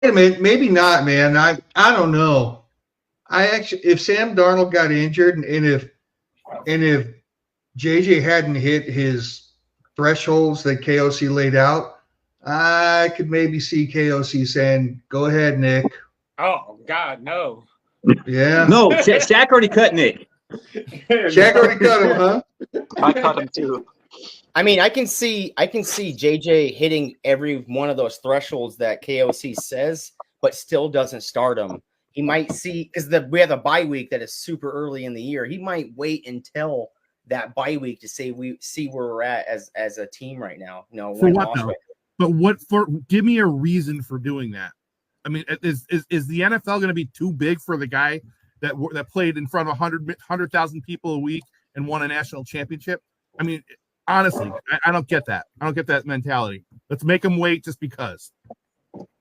a minute, maybe not, man. I don't know. I actually, if Sam Darnold got injured, and if JJ hadn't hit his thresholds that KOC laid out, I could maybe see KOC saying, "Go ahead, Nick." Oh God, no. Yeah. No, Shaq already cut Nick. Shaq already cut him, huh? I cut him too. I mean, I can see JJ hitting every one of those thresholds that KOC says, but still doesn't start him. He might see because we have a bye week that is super early in the year. He might wait until that bye week to see where we're at as a team right now. For what though? But what for? Give me a reason for doing that. I mean, is the NFL going to be too big for the guy that played in front of 100,000 people a week and won a national championship? I mean, honestly, I don't get that. I don't get that mentality. Let's make him wait just because.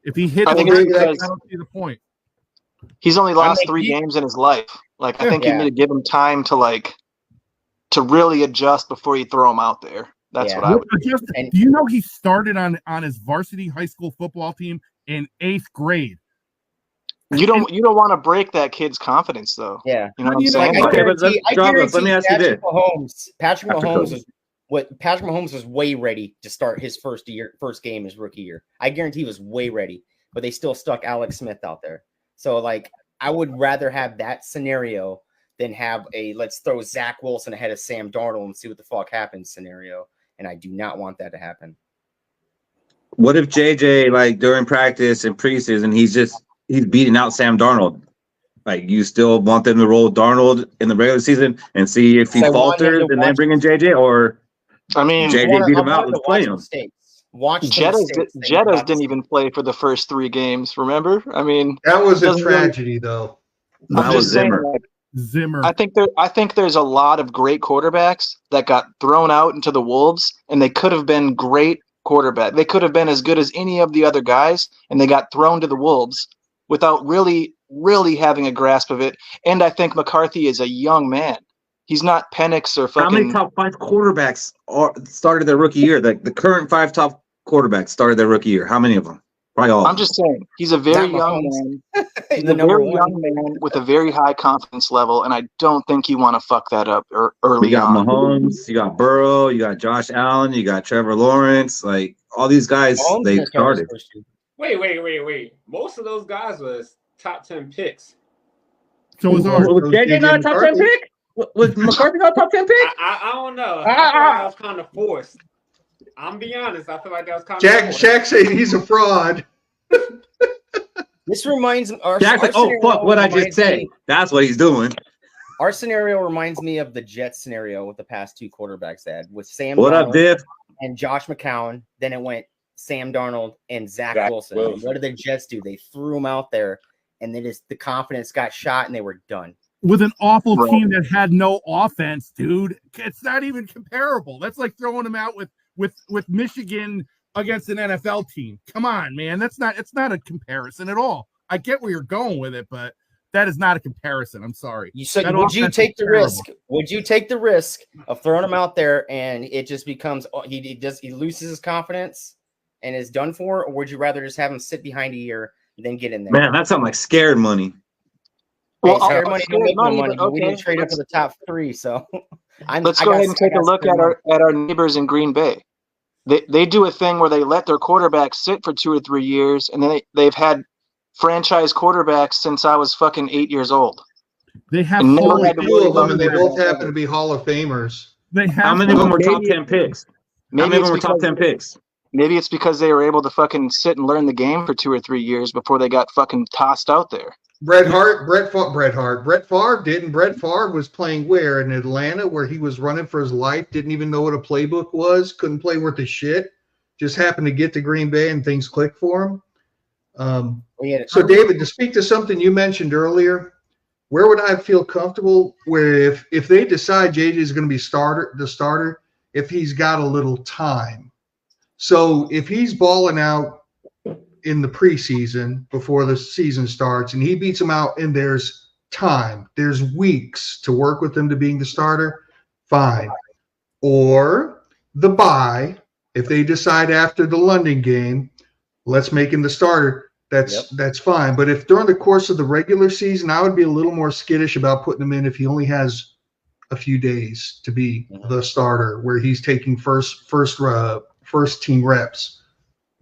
If he hits, I don't see the point. He's only lost 3 games in his life. Like, I think you need to give him time to really adjust before you throw him out there. That's what I would do. Do you know he started on his varsity high school football team in 8th grade? You don't want to break that kid's confidence, though. Yeah, you know what I'm saying. Let me ask you this: Patrick Mahomes was way ready to start his first game his rookie year. I guarantee he was way ready, but they still stuck Alex Smith out there. So, like, I would rather have that scenario than have a let's throw Zach Wilson ahead of Sam Darnold and see what the fuck happens scenario. And I do not want that to happen. What if JJ, like, during practice and preseason, he's beating out Sam Darnold? Like, you still want them to roll Darnold in the regular season and see if he falters and then bring in JJ? Or, I mean, JJ beat him out and play him. Jettas didn't even play for the first 3 games, remember? I mean, that was a tragedy, though. That was Zimmer. Zimmer. I think there's a lot of great quarterbacks that got thrown out into the wolves, and they could have been great quarterback. They could have been as good as any of the other guys, and they got thrown to the wolves without really, really having a grasp of it. And I think McCarthy is a young man. He's not Penix or fucking. How many top 5 quarterbacks started their rookie year? The current 5 top quarterbacks started their rookie year. How many of them? Probably all. I'm just saying, he's a very young man. He's a very young man with a very high confidence level, and I don't think you want to fuck that up early on. You got Mahomes, you got Burrow, you got Josh Allen, you got Trevor Lawrence. Like, all these guys, they started. Wait. Most of those guys was top 10 picks. So was ours. Was JJ not a top 10 pick? Was McCarthy not a top 10 pick? I don't know. I feel like that was kind of forced. I'm be honest. I feel like that was kind of forced. Shaq saying he's a fraud. This reminds me. Jack's like, oh, fuck what I just said. That's what he's doing. Our scenario reminds me of the Jets scenario with the past 2 quarterbacks they had with Sam What Darnold up, Diff? and Josh McCown. Then it went Sam Darnold and Zach Wilson. And what did the Jets do? They threw him out there, and then the confidence got shot, and they were done. With an awful team that had no offense, dude. It's not even comparable. That's like throwing him out with Michigan against an NFL team. Come on, man. It's not a comparison at all. I get where you're going with it, but that is not a comparison. I'm sorry. Would you take the risk? Would you take the risk of throwing him out there and it just becomes he loses his confidence and is done for, or would you rather just have him sit behind a year and then get in there? Man, that sounds like scared money. Well, scared money don't make no money. Okay, we didn't trade up for the top 3, so let's go ahead and take a look at our neighbors in Green Bay. They do a thing where they let their quarterbacks sit for 2 or 3 years, and then they've had franchise quarterbacks since I was fucking 8 years old. They have 2 of them, and they both happen to be Hall of Famers. How many of them were top 10 picks? How many of them were top 10 picks? Maybe it's because they were able to fucking sit and learn the game for 2 or 3 years before they got fucking tossed out there. Brett Favre didn't. Brett Favre was playing where? In Atlanta, where he was running for his life, didn't even know what a playbook was, couldn't play worth a shit, just happened to get to Green Bay and things clicked for him. So, David, to speak to something you mentioned earlier, where would I feel comfortable where if they decide JJ is going to be the starter, if he's got a little time? So if he's balling out in the preseason before the season starts and he beats them out and there's time, there's weeks to work with him to being the starter, fine. Or the bye, if they decide after the London game, let's make him the starter, that's fine. But if during the course of the regular season, I would be a little more skittish about putting him in if he only has a few days to be the starter, where he's taking first team reps.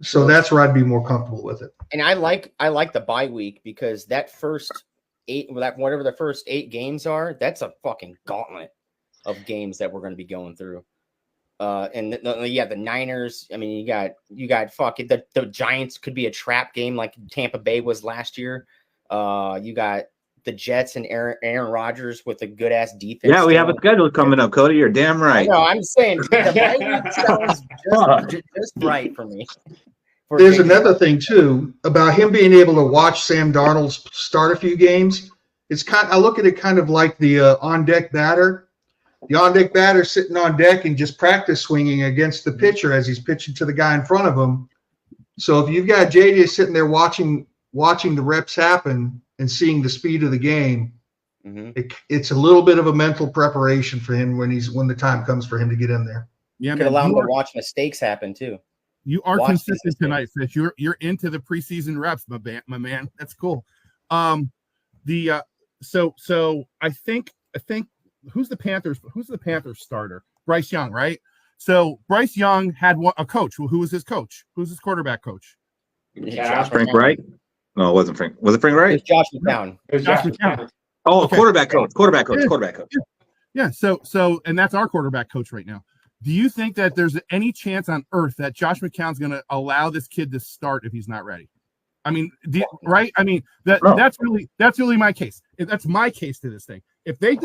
So that's where I'd be more comfortable with it. And I like the bye week because that first 8, whatever the first 8 games are, that's a fucking gauntlet of games that we're going to be going through. And the Niners. I mean, you got fucking the Giants could be a trap game like Tampa Bay was last year. You got the Jets and Aaron Rodgers with a good ass defense. Yeah, we have a schedule coming up, Cody. You're damn right. No, I'm saying the bye week sounds just right for me. There's another thing too about him being able to watch Sam Darnold start a few games. I look at it kind of like the on deck batter. The on deck batter sitting on deck and just practice swinging against the pitcher as he's pitching to the guy in front of him. So if you've got JJ sitting there watching the reps happen and seeing the speed of the game, it's a little bit of a mental preparation for him when the time comes for him to get in there. Yeah, could allow him to watch mistakes happen too. You are consistent tonight, Fish. You're into the preseason reps, my man. That's cool. So I think who's the Panthers starter? Bryce Young, right? So Bryce Young had a coach. Who was his coach? Who's his quarterback coach? Frank Wright? No, it wasn't Frank. Was it Frank Wright? It was Josh McCown. Josh McCown. Oh, okay. Quarterback coach. Yeah. So and that's our quarterback coach right now. Do you think that there's any chance on earth that Josh McCown's going to allow this kid to start if he's not ready? I mean, right? I mean, that's really my case. That's my case to this thing. If they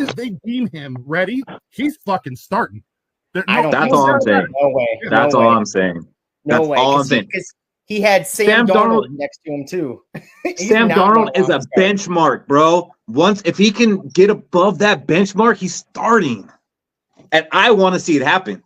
deem him ready, he's fucking starting. That's all I'm saying. No way. That's all I'm saying. No way. All I'm saying. He had Sam Darnold next to him too. Sam Darnold is a benchmark, bro. If he can get above that benchmark, he's starting. And I want to see it happen.